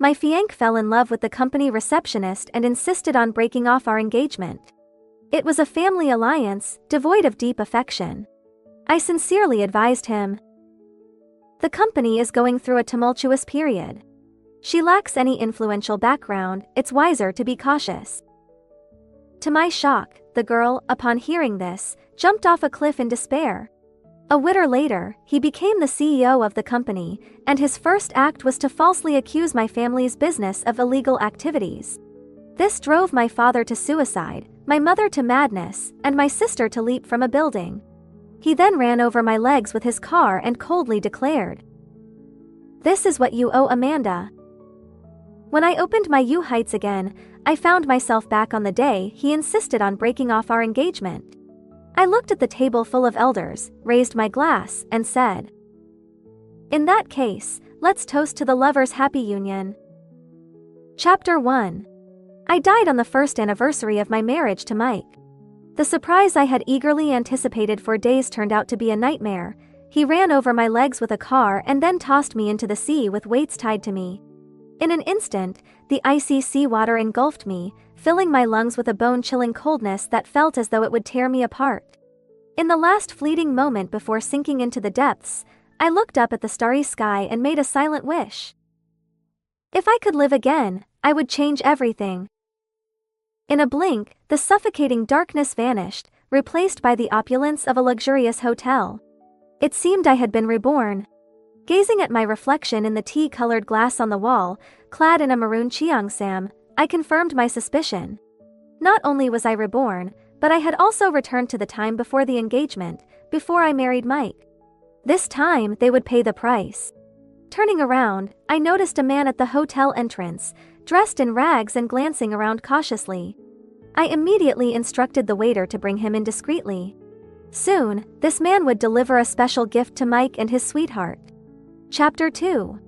My fiancé fell in love with the company receptionist and insisted on breaking off our engagement. It was a family alliance, devoid of deep affection. I sincerely advised him. The company is going through a tumultuous period. She lacks any influential background, it's wiser to be cautious. To my shock, the girl, upon hearing this, jumped off a cliff in despair. A winter later, he became the CEO of the company, and his first act was to falsely accuse my family's business of illegal activities. This drove my father to suicide, my mother to madness, and my sister to leap from a building. He then ran over my legs with his car and coldly declared, "This is what you owe Amanda." When I opened my U-Heights again, I found myself back on the day he insisted on breaking off our engagement. I looked at the table full of elders, raised my glass, and said, "In that case, let's toast to the lovers' happy union." Chapter 1. I died on the first anniversary of my marriage to Mike. The surprise I had eagerly anticipated for days turned out to be a nightmare. He ran over my legs with a car and then tossed me into the sea with weights tied to me. In an instant, the icy seawater engulfed me, filling my lungs with a bone-chilling coldness that felt as though it would tear me apart. In the last fleeting moment before sinking into the depths, I looked up at the starry sky and made a silent wish. If I could live again, I would change everything. In a blink, the suffocating darkness vanished, replaced by the opulence of a luxurious hotel. It seemed I had been reborn. Gazing at my reflection in the tea-colored glass on the wall, clad in a maroon cheongsam, I confirmed my suspicion. Not only was I reborn, but I had also returned to the time before the engagement, before I married Mike. This time, they would pay the price. Turning around, I noticed a man at the hotel entrance, dressed in rags and glancing around cautiously. I immediately instructed the waiter to bring him in discreetly. Soon, this man would deliver a special gift to Mike and his sweetheart. Chapter 2.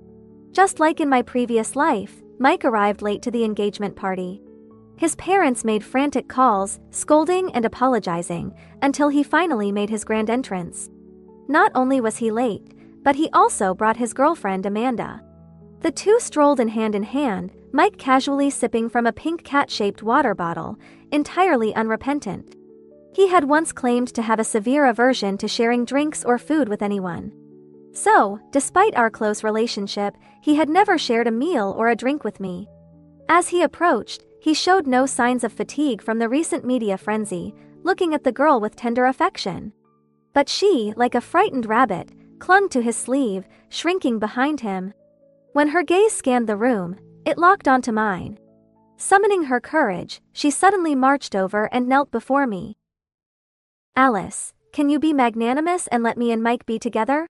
Just like in my previous life, Mike arrived late to the engagement party. His parents made frantic calls, scolding and apologizing, until he finally made his grand entrance. Not only was he late, but he also brought his girlfriend Amanda. The two strolled in hand, Mike casually sipping from a pink cat-shaped water bottle, entirely unrepentant. He had once claimed to have a severe aversion to sharing drinks or food with anyone. So, despite our close relationship, he had never shared a meal or a drink with me. As he approached, he showed no signs of fatigue from the recent media frenzy, looking at the girl with tender affection. But she, like a frightened rabbit, clung to his sleeve, shrinking behind him. When her gaze scanned the room, it locked onto mine. Summoning her courage, she suddenly marched over and knelt before me. "Alice, can you be magnanimous and let me and Mike be together?"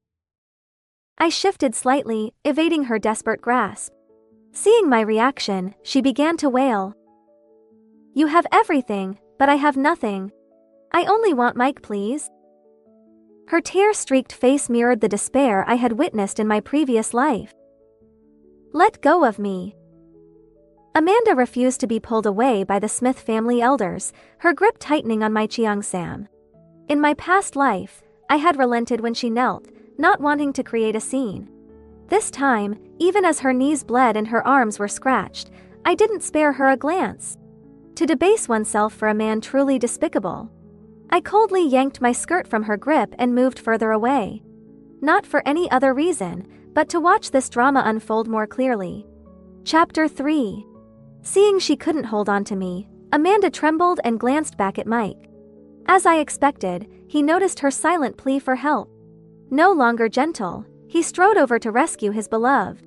I shifted slightly, evading her desperate grasp. Seeing my reaction, she began to wail. "You have everything, but I have nothing. I only want Mike, please." Her tear-streaked face mirrored the despair I had witnessed in my previous life. "Let go of me." Amanda refused to be pulled away by the Smith family elders, her grip tightening on my cheongsam. In my past life, I had relented when she knelt, not wanting to create a scene. This time, even as her knees bled and her arms were scratched, I didn't spare her a glance. To debase oneself for a man truly despicable. I coldly yanked my skirt from her grip and moved further away. Not for any other reason, but to watch this drama unfold more clearly. Chapter 3. Seeing she couldn't hold on to me, Amanda trembled and glanced back at Mike. As I expected, he noticed her silent plea for help. No longer gentle, he strode over to rescue his beloved.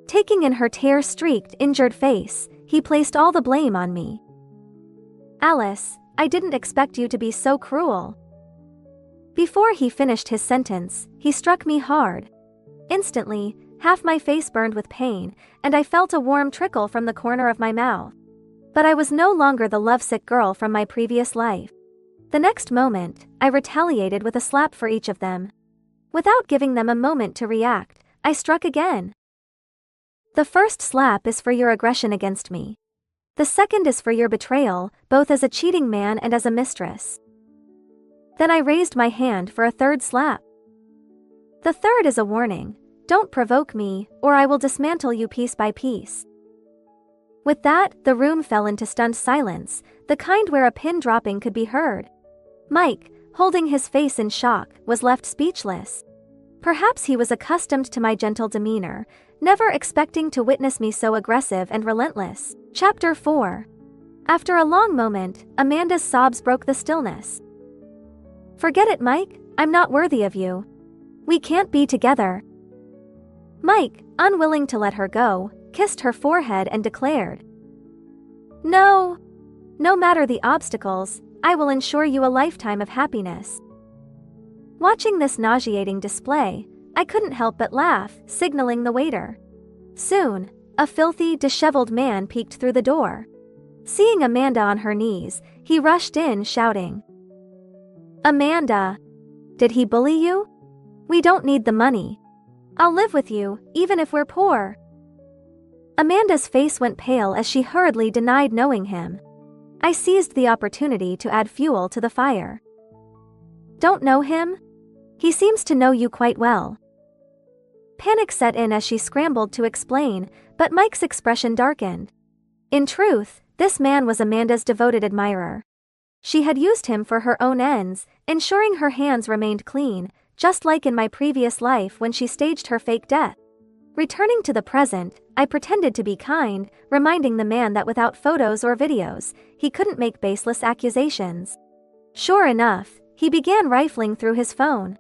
Taking in her tear-streaked, injured face, he placed all the blame on me. "Alice, I didn't expect you to be so cruel." Before he finished his sentence, he struck me hard. Instantly, half my face burned with pain, and I felt a warm trickle from the corner of my mouth. But I was no longer the lovesick girl from my previous life. The next moment, I retaliated with a slap for each of them. Without giving them a moment to react, I struck again. The first slap is for your aggression against me. The second is for your betrayal, both as a cheating man and as a mistress. Then I raised my hand for a third slap. The third is a warning. Don't provoke me, or I will dismantle you piece by piece. With that, the room fell into stunned silence, the kind where a pin dropping could be heard. Mike, holding his face in shock, was left speechless. Perhaps he was accustomed to my gentle demeanor, never expecting to witness me so aggressive and relentless. Chapter 4. After a long moment, Amanda's sobs broke the stillness. "Forget it, Mike. I'm not worthy of you. We can't be together." Mike, unwilling to let her go, kissed her forehead and declared, "No. No matter the obstacles, I will ensure you a lifetime of happiness." Watching this nauseating display, I couldn't help but laugh, signaling the waiter. Soon, a filthy, disheveled man peeked through the door. Seeing Amanda on her knees, he rushed in, shouting, "Amanda! Did he bully you? We don't need the money. I'll live with you, even if we're poor." Amanda's face went pale as she hurriedly denied knowing him. I seized the opportunity to add fuel to the fire. "Don't know him? He seems to know you quite well." Panic set in as she scrambled to explain, but Mike's expression darkened. In truth, this man was Amanda's devoted admirer. She had used him for her own ends, ensuring her hands remained clean, just like in my previous life when she staged her fake death. Returning to the present, I pretended to be kind, reminding the man that without photos or videos, he couldn't make baseless accusations. Sure enough, he began rifling through his phone.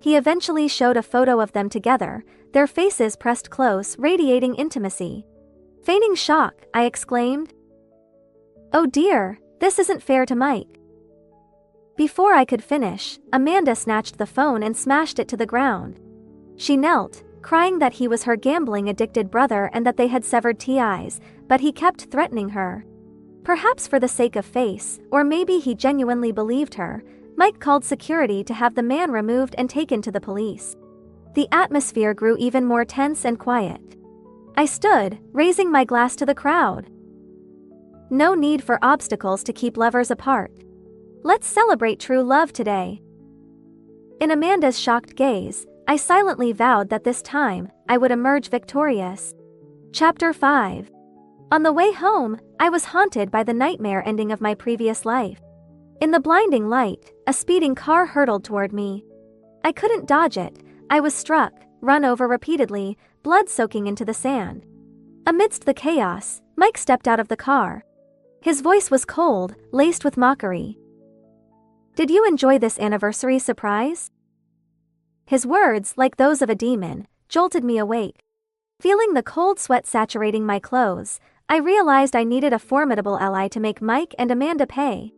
He eventually showed a photo of them together, their faces pressed close, radiating intimacy. Feigning shock, I exclaimed, "Oh dear, this isn't fair to Mike." Before I could finish, Amanda snatched the phone and smashed it to the ground. She knelt, crying that he was her gambling-addicted brother and that they had severed ties, but he kept threatening her. Perhaps for the sake of face, or maybe he genuinely believed her, Mike called security to have the man removed and taken to the police. The atmosphere grew even more tense and quiet. I stood, raising my glass to the crowd. No need for obstacles to keep lovers apart. Let's celebrate true love today. In Amanda's shocked gaze, I silently vowed that this time, I would emerge victorious. Chapter 5. On the way home, I was haunted by the nightmare ending of my previous life. In the blinding light, a speeding car hurtled toward me. I couldn't dodge it. I was struck, run over repeatedly, blood soaking into the sand. Amidst the chaos, Mike stepped out of the car. His voice was cold, laced with mockery. "Did you enjoy this anniversary surprise?" His words, like those of a demon, jolted me awake. Feeling the cold sweat saturating my clothes, I realized I needed a formidable ally to make Mike and Amanda pay.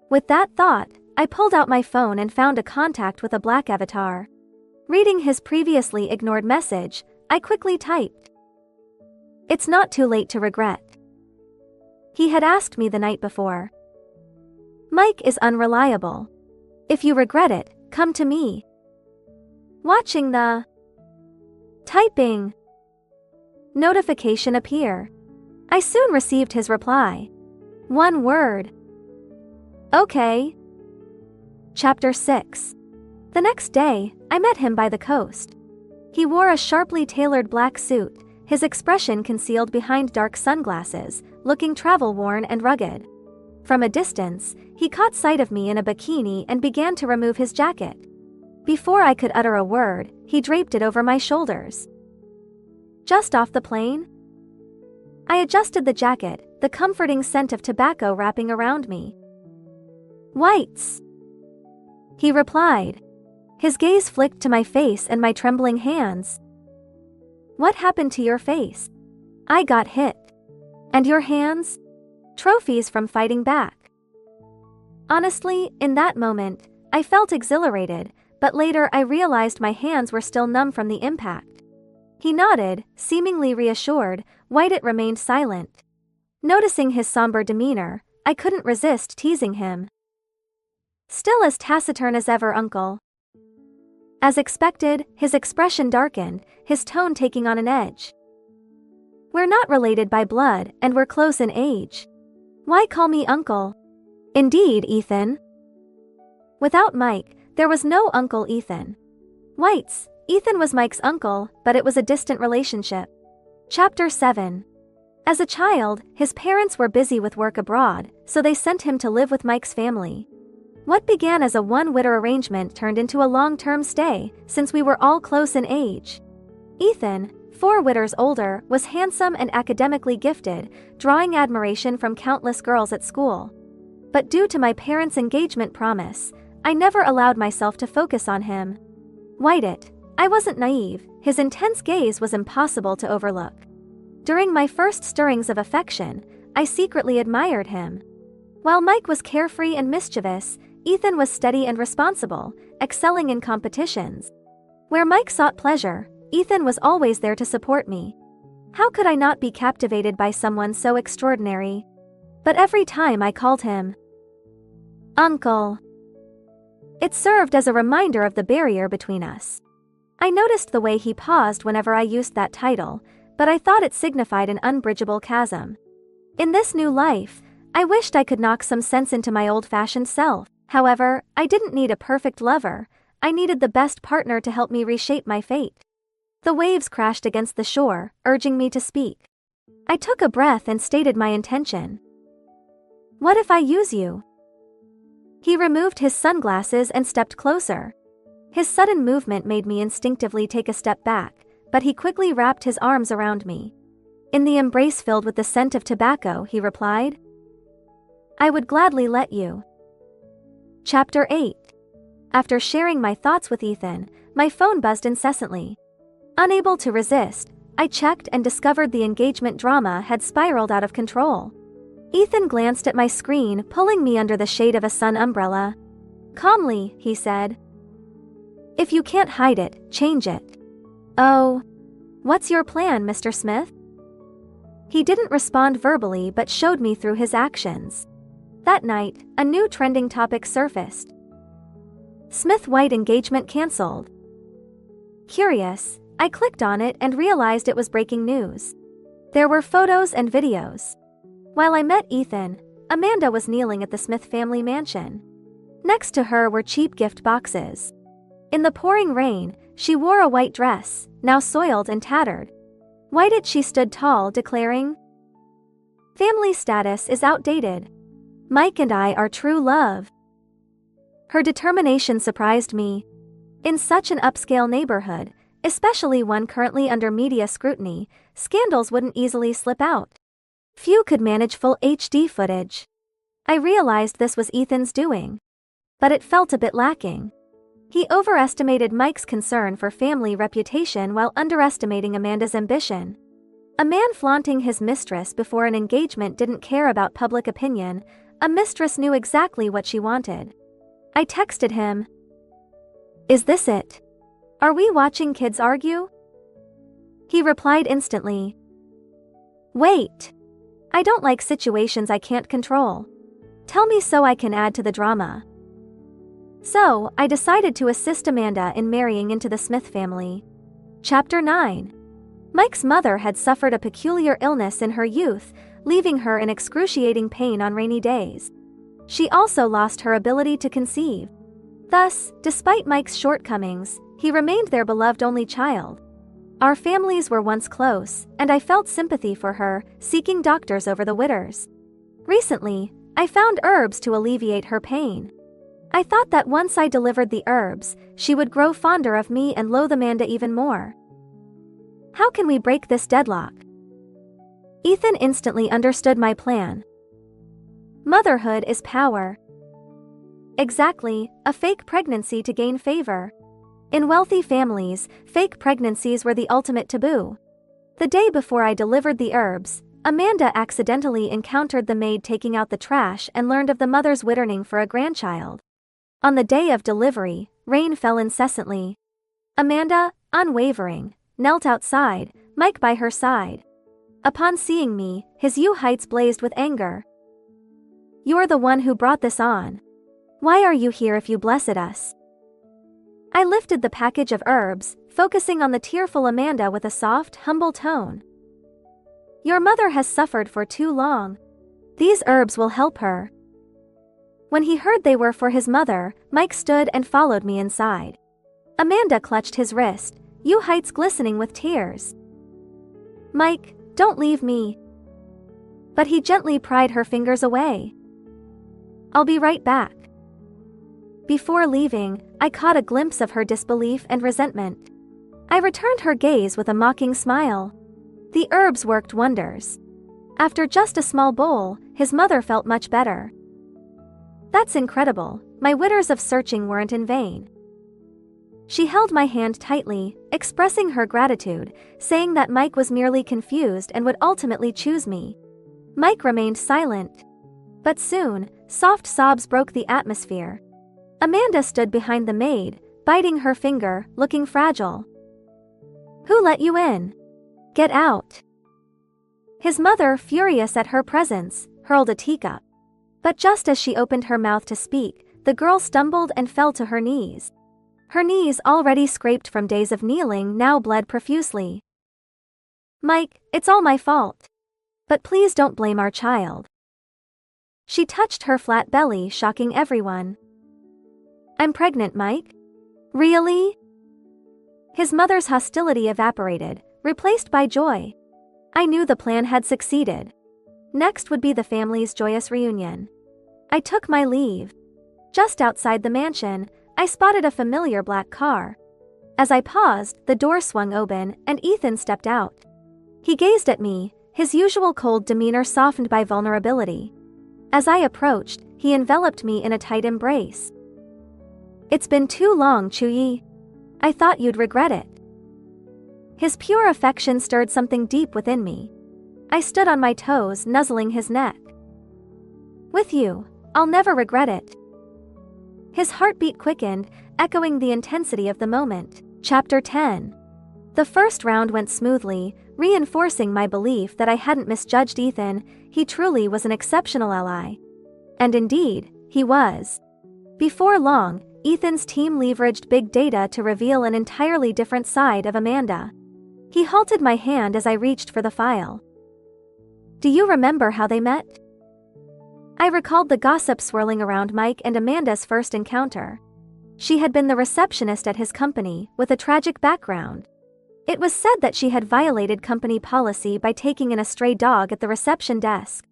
With that thought, I pulled out my phone and found a contact with a black avatar. Reading his previously ignored message, I quickly typed, "It's not too late to regret." He had asked me the night before. "Mike is unreliable. If you regret it, come to me." Watching the typing notification appear, I soon received his reply. One word. "Okay." Chapter 6. The next day, I met him by the coast. He wore a sharply tailored black suit, his expression concealed behind dark sunglasses, looking travel-worn and rugged. From a distance, he caught sight of me in a bikini and began to remove his jacket. Before I could utter a word, he draped it over my shoulders. "Just off the plane?" I adjusted the jacket, the comforting scent of tobacco wrapping around me. "Whites," he replied. His gaze flicked to my face and my trembling hands. "What happened to your face?" "I got hit." "And your hands?" "Trophies from fighting back." Honestly, in that moment, I felt exhilarated, but later I realized my hands were still numb from the impact. He nodded, seemingly reassured, while it remained silent. Noticing his somber demeanor, I couldn't resist teasing him. "Still as taciturn as ever, uncle." As expected, his expression darkened, his tone taking on an edge. "We're not related by blood, and we're close in age. Why call me uncle?" "Indeed, Ethan." Without Mike, there was no Uncle Ethan. Whites, Ethan was Mike's uncle, but it was a distant relationship. Chapter 7. As a child, his parents were busy with work abroad, so they sent him to live with Mike's family. What began as a one-witter arrangement turned into a long-term stay, since we were all close in age. Ethan, 4 witters older, was handsome and academically gifted, drawing admiration from countless girls at school. But due to my parents' engagement promise, I never allowed myself to focus on him. White. I wasn't naive, his intense gaze was impossible to overlook. During my first stirrings of affection, I secretly admired him. While Mike was carefree and mischievous, Ethan was steady and responsible, excelling in competitions. Where Mike sought pleasure, Ethan was always there to support me. How could I not be captivated by someone so extraordinary? But every time I called him Uncle, it served as a reminder of the barrier between us. I noticed the way he paused whenever I used that title, but I thought it signified an unbridgeable chasm. In this new life, I wished I could knock some sense into my old-fashioned self. However, I didn't need a perfect lover, I needed the best partner to help me reshape my fate. The waves crashed against the shore, urging me to speak. I took a breath and stated my intention. What if I use you? He removed his sunglasses and stepped closer. His sudden movement made me instinctively take a step back, but he quickly wrapped his arms around me. In the embrace filled with the scent of tobacco, he replied, I would gladly let you. Chapter 8. After sharing my thoughts with Ethan, my phone buzzed incessantly. Unable to resist, I checked and discovered the engagement drama had spiraled out of control. Ethan glanced at my screen, pulling me under the shade of a sun umbrella. Calmly, he said, If you can't hide it, change it. Oh. What's your plan, Mr. Smith? He didn't respond verbally but showed me through his actions. That night, a new trending topic surfaced. Smith-White engagement cancelled. Curious, I clicked on it and realized it was breaking news. There were photos and videos. While I met Ethan, Amanda was kneeling at the Smith family mansion. Next to her were cheap gift boxes. In the pouring rain, she wore a white dress, now soiled and tattered. Whited she stood tall, declaring, Family status is outdated. Mike and I are true love. Her determination surprised me. In such an upscale neighborhood, especially one currently under media scrutiny, scandals wouldn't easily slip out. Few could manage full HD footage. I realized this was Ethan's doing. But it felt a bit lacking. He overestimated Mike's concern for family reputation while underestimating Amanda's ambition. A man flaunting his mistress before an engagement didn't care about public opinion. A mistress knew exactly what she wanted. I texted him, Is this it? Are we watching kids argue? He replied instantly, Wait. I don't like situations I can't control. Tell me so I can add to the drama. So, I decided to assist Amanda in marrying into the Smith family. Chapter 9. Mike's mother had suffered a peculiar illness in her youth, leaving her in excruciating pain on rainy days. She also lost her ability to conceive. Thus, despite Mike's shortcomings, he remained their beloved only child. Our families were once close, and I felt sympathy for her, seeking doctors over the witters. Recently, I found herbs to alleviate her pain. I thought that once I delivered the herbs, she would grow fonder of me and loathe Amanda even more. How can we break this deadlock? Ethan instantly understood my plan. Motherhood is power. Exactly, a fake pregnancy to gain favor. In wealthy families, fake pregnancies were the ultimate taboo. The day before I delivered the herbs, Amanda accidentally encountered the maid taking out the trash and learned of the mother's whittering for a grandchild. On the day of delivery, rain fell incessantly. Amanda, unwavering, knelt outside, Mike by her side. Upon seeing me, his heights blazed with anger. You're the one who brought this on. Why are you here if you blessed us? I lifted the package of herbs, focusing on the tearful Amanda with a soft, humble tone. Your mother has suffered for too long. These herbs will help her. When he heard they were for his mother, Mike stood and followed me inside. Amanda clutched his wrist, heights glistening with tears. Mike, don't leave me. but he gently pried her fingers away. "I'll be right back." Before leaving, I caught a glimpse of her disbelief and resentment. I returned her gaze with a mocking smile. The herbs worked wonders. After just a small bowl, his mother felt much better. "That's incredible, my witters of searching weren't in vain." She held my hand tightly, expressing her gratitude, saying that Mike was merely confused and would ultimately choose me. Mike remained silent. But soon, soft sobs broke the atmosphere. Amanda stood behind the maid, biting her finger, looking fragile. "Who let you in? Get out." His mother, furious at her presence, hurled a teacup. But just as she opened her mouth to speak, the girl stumbled and fell to her knees. Her knees, already scraped from days of kneeling, now bled profusely. "Mike, it's all my fault. But please don't blame our child." She touched her flat belly, shocking everyone. "I'm pregnant, Mike." "Really?" His mother's hostility evaporated, replaced by joy. I knew the plan had succeeded. Next would be the family's joyous reunion. I took my leave. Just outside the mansion, I spotted a familiar black car. As I paused, the door swung open, and Ethan stepped out. He gazed at me, his usual cold demeanor softened by vulnerability. As I approached, he enveloped me in a tight embrace. "It's been too long, Chuyi. I thought you'd regret it." His pure affection stirred something deep within me. I stood on my toes, nuzzling his neck. "With you, I'll never regret it." His heartbeat quickened, echoing the intensity of the moment. Chapter 10. The first round went smoothly, reinforcing my belief that I hadn't misjudged Ethan. He truly was an exceptional ally. And indeed, he was. Before long, Ethan's team leveraged big data to reveal an entirely different side of Amanda. He halted my hand as I reached for the file. "Do you remember how they met?" I recalled the gossip swirling around Mike and Amanda's first encounter. She had been the receptionist at his company, with a tragic background. It was said that she had violated company policy by taking in a stray dog at the reception desk.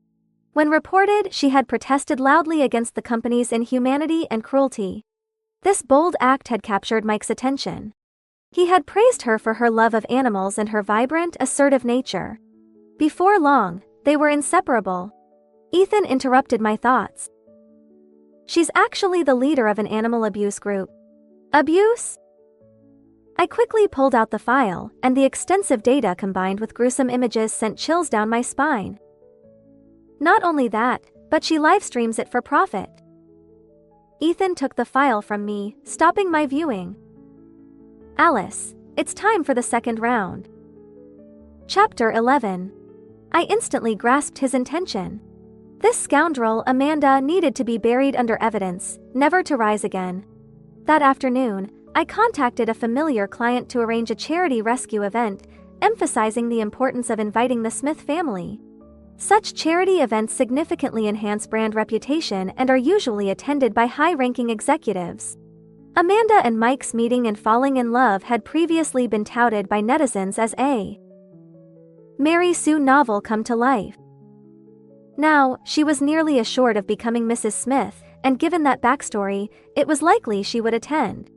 When reported, she had protested loudly against the company's inhumanity and cruelty. This bold act had captured Mike's attention. He had praised her for her love of animals and her vibrant, assertive nature. Before long, they were inseparable. Ethan interrupted my thoughts. "She's actually the leader of an animal abuse group." "Abuse?" I quickly pulled out the file, and the extensive data combined with gruesome images sent chills down my spine. "Not only that, but she livestreams it for profit." Ethan took the file from me, stopping my viewing. "Alice, it's time for the second round." Chapter 11. I instantly grasped his intention. This scoundrel, Amanda, needed to be buried under evidence, never to rise again. That afternoon, I contacted a familiar client to arrange a charity rescue event, emphasizing the importance of inviting the Smith family. Such charity events significantly enhance brand reputation and are usually attended by high-ranking executives. Amanda and Mike's meeting and falling in love had previously been touted by netizens as a Mary Sue novel come to life. Now, she was nearly assured of becoming Mrs. Smith, and given that backstory, it was likely she would attend.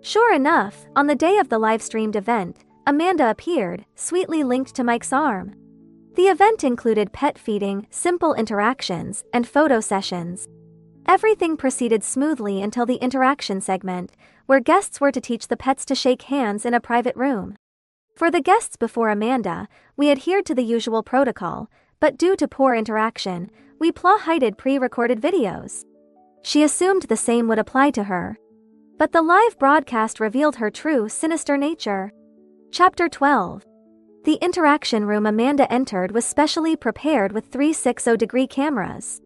Sure enough, on the day of the live-streamed event, Amanda appeared, sweetly linked to Mike's arm. The event included pet feeding, simple interactions, and photo sessions. Everything proceeded smoothly until the interaction segment, where guests were to teach the pets to shake hands in a private room. For the guests before Amanda, we adhered to the usual protocol, but due to poor interaction, we hided pre-recorded videos. She assumed the same would apply to her. But the live broadcast revealed her true, sinister nature. Chapter 12. The interaction room Amanda entered was specially prepared with 360-degree cameras.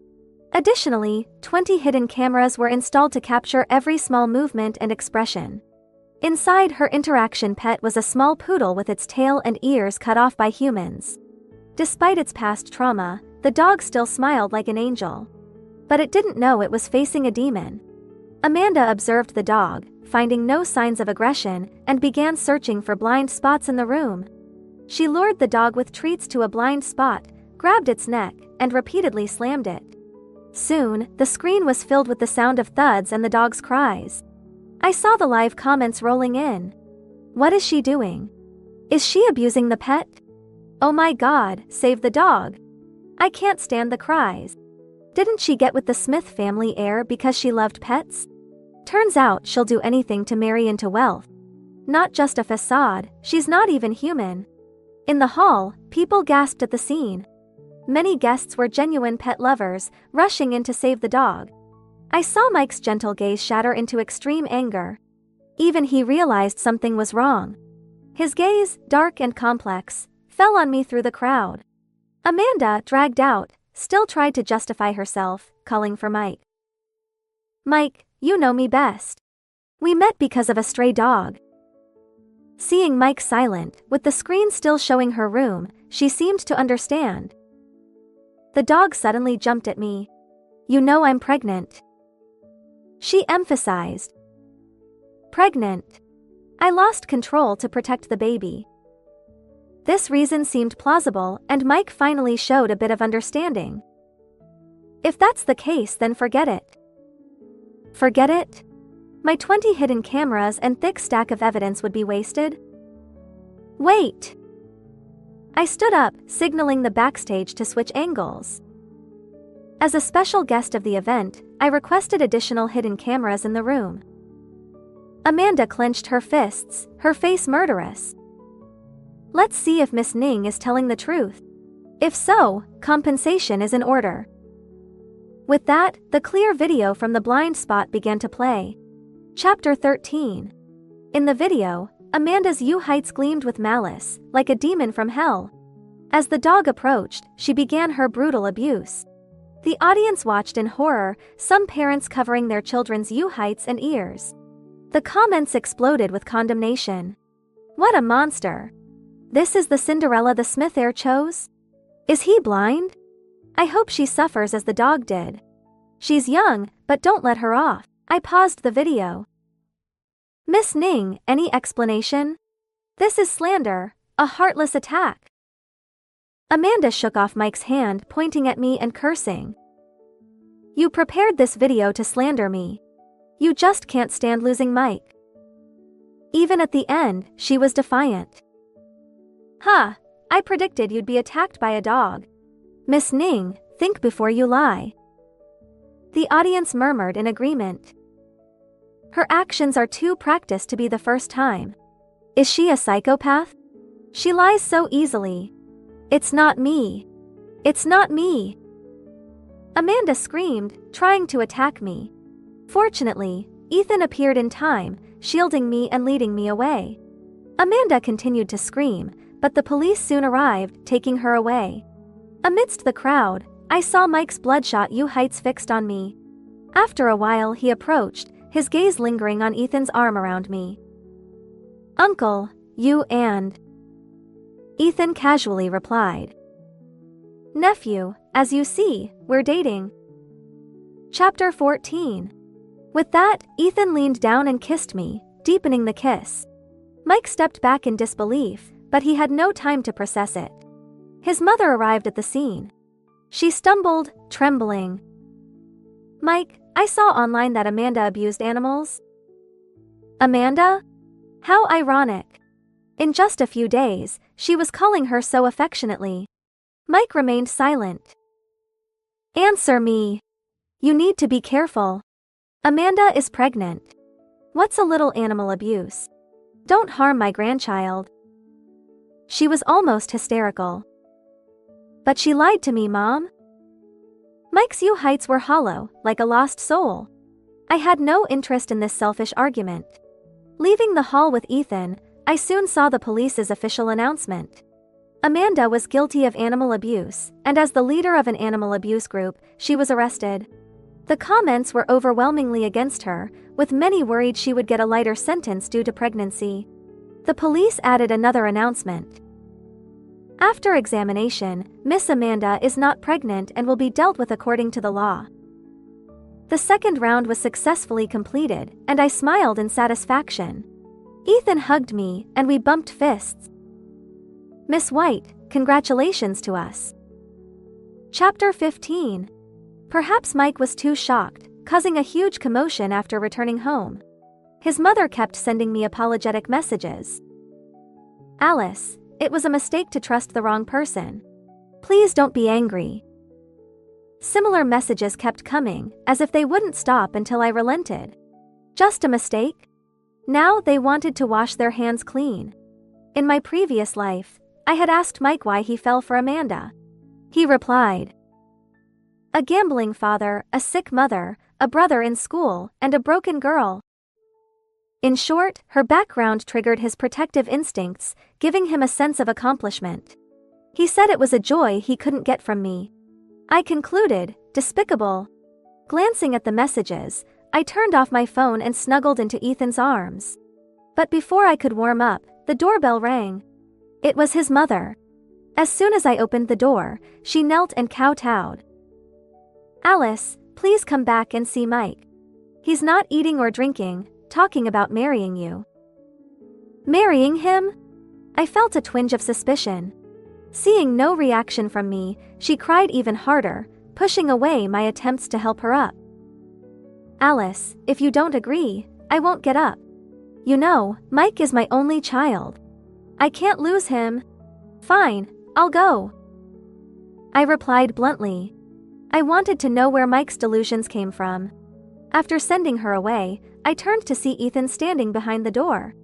Additionally, 20 hidden cameras were installed to capture every small movement and expression. Inside, her interaction pet was a small poodle with its tail and ears cut off by humans. Despite its past trauma, the dog still smiled like an angel. But it didn't know it was facing a demon. Amanda observed the dog, finding no signs of aggression, and began searching for blind spots in the room. She lured the dog with treats to a blind spot, grabbed its neck, and repeatedly slammed it. Soon, the screen was filled with the sound of thuds and the dog's cries. I saw the live comments rolling in. What is she doing? Is she abusing the pet? Oh my God, save the dog. I can't stand the cries. Didn't she get with the Smith family heir because she loved pets? Turns out she'll do anything to marry into wealth. Not just a facade, she's not even human. In the hall, people gasped at the scene. Many guests were genuine pet lovers, rushing in to save the dog. I saw Mike's gentle gaze shatter into extreme anger. Even he realized something was wrong. His gaze, dark and complex, fell on me through the crowd. Amanda, dragged out, still tried to justify herself, calling for Mike. Mike, you know me best. We met because of a stray dog. Seeing Mike silent, with the screen still showing her room, she seemed to understand. The dog suddenly jumped at me. You know I'm pregnant. She emphasized. Pregnant. I lost control to protect the baby. This reason seemed plausible, and Mike finally showed a bit of understanding. If that's the case, then forget it. Forget it? My 20 hidden cameras and thick stack of evidence would be wasted? Wait! I stood up, signaling the backstage to switch angles. As a special guest of the event, I requested additional hidden cameras in the room. Amanda clenched her fists, her face murderous. Let's see if Miss Ning is telling the truth. If so, compensation is in order. With that, the clear video from the blind spot began to play. Chapter 13. In the video, Amanda's U-heights gleamed with malice, like a demon from hell. As the dog approached, she began her brutal abuse. The audience watched in horror, some parents covering their children's U-heights and ears. The comments exploded with condemnation. What a monster! This is the Cinderella the Smith heir chose? Is he blind? I hope she suffers as the dog did. She's young, but don't let her off. I paused the video. Miss Ning, any explanation? This is slander, a heartless attack. Amanda shook off Mike's hand, pointing at me and cursing. You prepared this video to slander me. You just can't stand losing Mike. Even at the end, she was defiant. Huh, I predicted you'd be attacked by a dog. Miss Ning, think before you lie. The audience murmured in agreement. Her actions are too practiced to be the first time. Is she a psychopath? She lies so easily. It's not me. It's not me. Amanda screamed, trying to attack me. Fortunately, Ethan appeared in time, shielding me and leading me away. Amanda continued to scream, but the police soon arrived, taking her away. Amidst the crowd, I saw Mike's bloodshot U-heights fixed on me. After a while he approached, his gaze lingering on Ethan's arm around me. Uncle, you and... Ethan casually replied. Nephew, as you see, we're dating. Chapter 14. With that, Ethan leaned down and kissed me, deepening the kiss. Mike stepped back in disbelief, but he had no time to process it. His mother arrived at the scene. She stumbled, trembling. Mike, I saw online that Amanda abused animals. Amanda? How ironic. In just a few days, she was calling her so affectionately. Mike remained silent. Answer me. You need to be careful. Amanda is pregnant. What's a little animal abuse? Don't harm my grandchild. She was almost hysterical. But she lied to me, Mom. Mike's U-heights were hollow, like a lost soul. I had no interest in this selfish argument. Leaving the hall with Ethan, I soon saw the police's official announcement. Amanda was guilty of animal abuse, and as the leader of an animal abuse group, she was arrested. The comments were overwhelmingly against her, with many worried she would get a lighter sentence due to pregnancy. The police added another announcement. After examination, Miss Amanda is not pregnant and will be dealt with according to the law. The second round was successfully completed, and I smiled in satisfaction. Ethan hugged me, and we bumped fists. Miss White, congratulations to us. Chapter 15. Perhaps Mike was too shocked, causing a huge commotion after returning home. His mother kept sending me apologetic messages. Alice, it was a mistake to trust the wrong person. Please don't be angry. Similar messages kept coming, as if they wouldn't stop until I relented. Just a mistake? Now they wanted to wash their hands clean. In my previous life, I had asked Mike why he fell for Amanda. He replied, "A gambling father, a sick mother, a brother in school, and a broken girl." In short, her background triggered his protective instincts, giving him a sense of accomplishment. He said it was a joy he couldn't get from me. I concluded, despicable. Glancing at the messages, I turned off my phone and snuggled into Ethan's arms. But before I could warm up, the doorbell rang. It was his mother. As soon as I opened the door, she knelt and kowtowed. "Alice, please come back and see Mike. He's not eating or drinking, talking about marrying you." Marrying him? I felt a twinge of suspicion. Seeing no reaction from me, she cried even harder, pushing away my attempts to help her up. "Alice, if you don't agree, I won't get up. You know, Mike is my only child. I can't lose him." "Fine, I'll go," I replied bluntly. I wanted to know where Mike's delusions came from. After sending her away, I turned to see Ethan standing behind the door.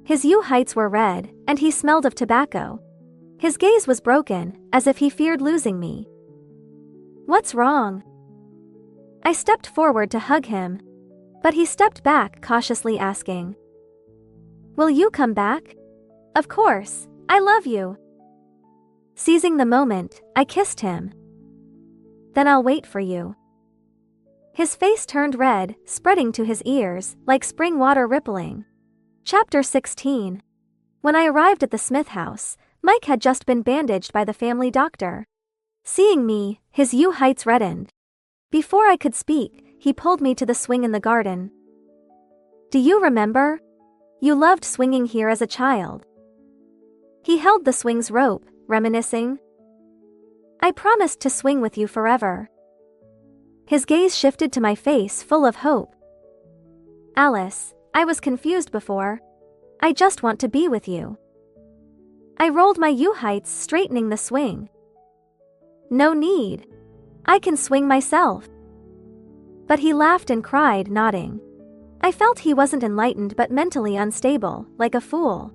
His heights were red, and he smelled of tobacco. His gaze was broken, as if he feared losing me. "What's wrong?" I stepped forward to hug him, but he stepped back, cautiously asking, "Will you come back?" "Of course, I love you." Seizing the moment, I kissed him. "Then I'll wait for you." His face turned red, spreading to his ears, like spring water rippling. Chapter 16. When I arrived at the Smith house, Mike had just been bandaged by the family doctor. Seeing me, his heights reddened. Before I could speak, he pulled me to the swing in the garden. "Do you remember? You loved swinging here as a child." He held the swing's rope, reminiscing. "I promised to swing with you forever." His gaze shifted to my face, full of hope. "Alice, I was confused before. I just want to be with you." I rolled my heights, straightening the swing. "No need. I can swing myself." But he laughed and cried, nodding. I felt he wasn't enlightened but mentally unstable, like a fool.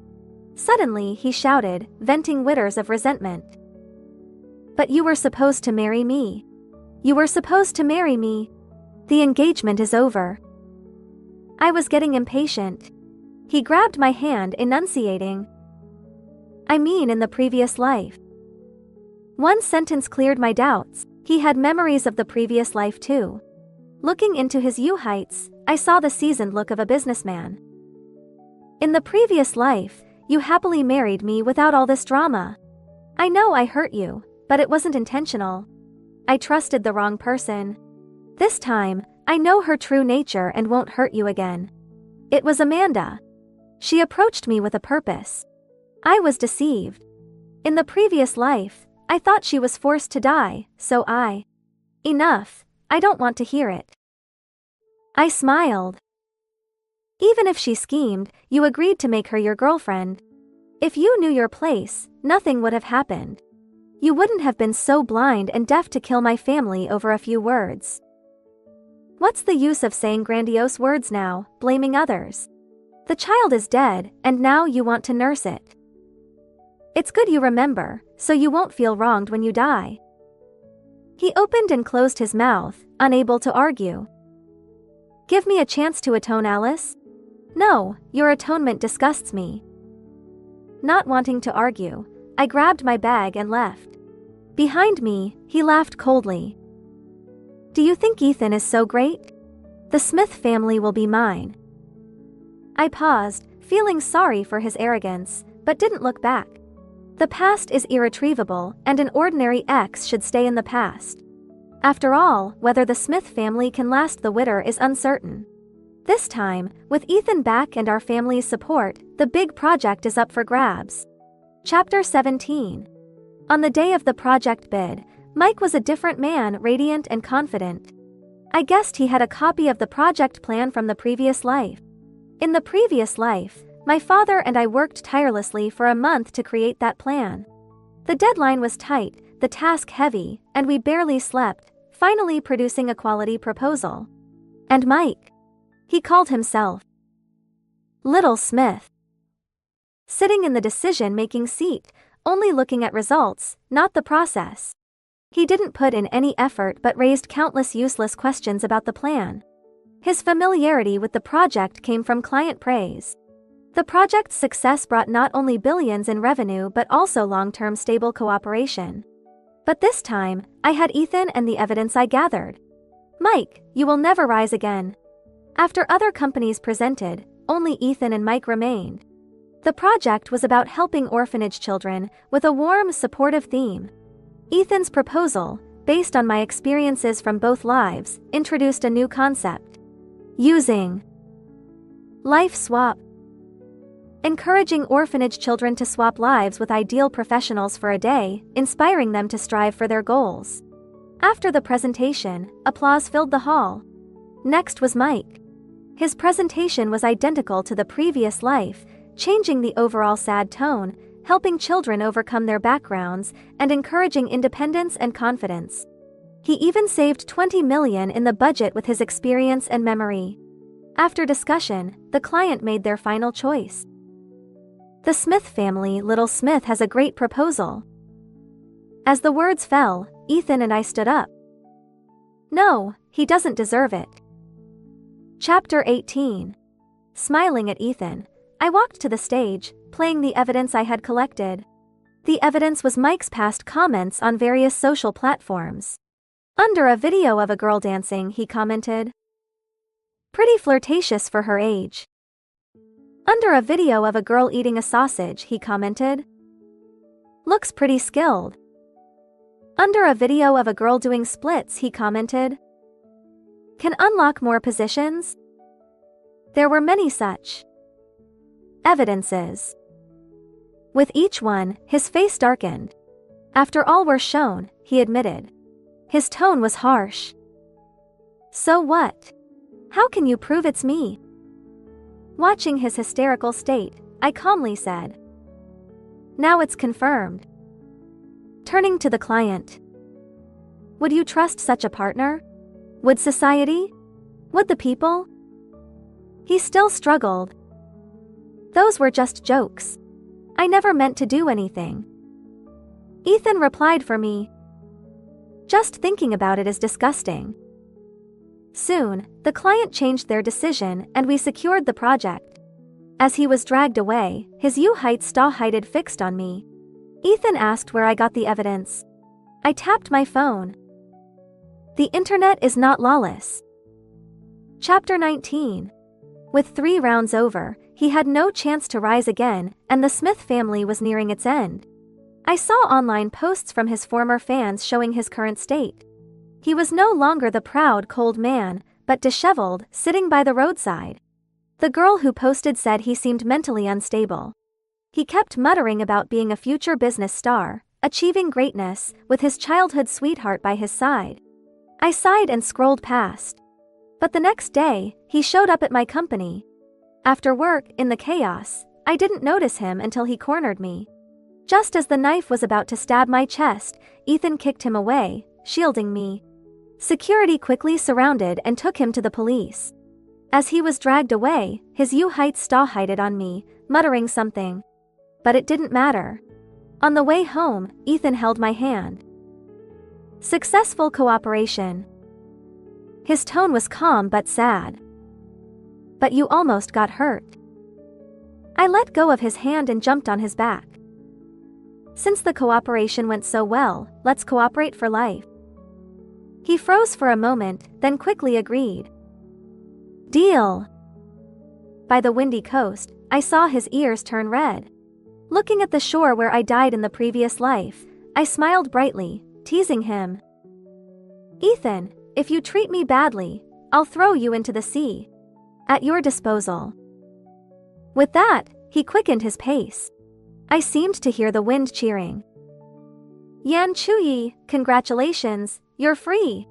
Suddenly he shouted, venting whitters of resentment. "But you were supposed to marry me. You were supposed to marry me. The engagement is over." I was getting impatient. He grabbed my hand, enunciating, "I mean in the previous life." One sentence cleared my doubts. He had memories of the previous life too. Looking into his heights, I saw the seasoned look of a businessman. "In the previous life, you happily married me without all this drama. I know I hurt you, but it wasn't intentional. I trusted the wrong person. This time, I know her true nature and won't hurt you again. It was Amanda. She approached me with a purpose. I was deceived. In the previous life, I thought she was forced to die, so I..." "Enough, I don't want to hear it." I smiled. "Even if she schemed, you agreed to make her your girlfriend. If you knew your place, nothing would have happened. You wouldn't have been so blind and deaf to kill my family over a few words. What's the use of saying grandiose words now, blaming others? The child is dead, and now you want to nurse it. It's good you remember, so you won't feel wronged when you die." He opened and closed his mouth, unable to argue. "Give me a chance to atone, Alice." "No, your atonement disgusts me." Not wanting to argue, I grabbed my bag and left. Behind me, he laughed coldly. "Do you think Ethan is so great? The Smith family will be mine." I paused, feeling sorry for his arrogance, but didn't look back. The past is irretrievable, and an ordinary ex should stay in the past. After all, whether the Smith family can last the winter is uncertain. This time, with Ethan back and our family's support, the big project is up for grabs. Chapter 17. On the day of the project bid, Mike was a different man, radiant and confident. I guessed he had a copy of the project plan from the previous life. In the previous life, my father and I worked tirelessly for a month to create that plan. The deadline was tight, the task heavy, and we barely slept, finally producing a quality proposal. And Mike? He called himself Little Smith. Sitting in the decision-making seat, only looking at results, not the process. He didn't put in any effort but raised countless useless questions about the plan. His familiarity with the project came from client praise. The project's success brought not only billions in revenue but also long-term stable cooperation. But this time, I had Ethan and the evidence I gathered. Mike, you will never rise again. After other companies presented, only Ethan and Mike remained. The project was about helping orphanage children with a warm, supportive theme. Ethan's proposal, based on my experiences from both lives, introduced a new concept. Using life swap. Encouraging orphanage children to swap lives with ideal professionals for a day, inspiring them to strive for their goals. After the presentation, applause filled the hall. Next was Mike. His presentation was identical to the previous life, changing the overall sad tone, helping children overcome their backgrounds, and encouraging independence and confidence. He even saved $20 million in the budget with his experience and memory. After discussion, the client made their final choice. The Smith family, Little Smith, has a great proposal. As the words fell, Ethan and I stood up. No, he doesn't deserve it. Chapter 18. Smiling at Ethan, I walked to the stage, playing the evidence I had collected. The evidence was Mike's past comments on various social platforms. Under a video of a girl dancing, he commented, "Pretty flirtatious for her age." Under a video of a girl eating a sausage, he commented, "Looks pretty skilled." Under a video of a girl doing splits, he commented, "Can unlock more positions?" There were many such evidences. With each one, his face darkened. After all were shown, he admitted. His tone was harsh. "So what? How can you prove it's me?" Watching his hysterical state, I calmly said, "Now it's confirmed." Turning to the client, "Would you trust such a partner? Would society? Would the people?" He still struggled. "Those were just jokes. I never meant to do anything." Ethan replied for me, "Just thinking about it is disgusting." Soon, the client changed their decision and we secured the project. As he was dragged away, his height fixed on me. Ethan asked where I got the evidence. I tapped my phone. The internet is not lawless. Chapter 19. With 3 rounds over, he had no chance to rise again, and the Smith family was nearing its end. I saw online posts from his former fans showing his current state. He was no longer the proud, cold man, but disheveled, sitting by the roadside. The girl who posted said he seemed mentally unstable. He kept muttering about being a future business star, achieving greatness, with his childhood sweetheart by his side. I sighed and scrolled past. But the next day, he showed up at my company. After work, in the chaos, I didn't notice him until he cornered me. Just as the knife was about to stab my chest, Ethan kicked him away, shielding me. Security quickly surrounded and took him to the police. As he was dragged away, his heighted on me, muttering something. But it didn't matter. On the way home, Ethan held my hand. Successful cooperation. His tone was calm but sad. But you almost got hurt. I let go of his hand and jumped on his back. Since the cooperation went so well, let's cooperate for life. He froze for a moment, then quickly agreed. Deal. By the windy coast, I saw his ears turn red. Looking at the shore where I died in the previous life, I smiled brightly, teasing him. Ethan, if you treat me badly, I'll throw you into the sea. At your disposal. With that, he quickened his pace. I seemed to hear the wind cheering. Yan Chuyi, congratulations, you're free.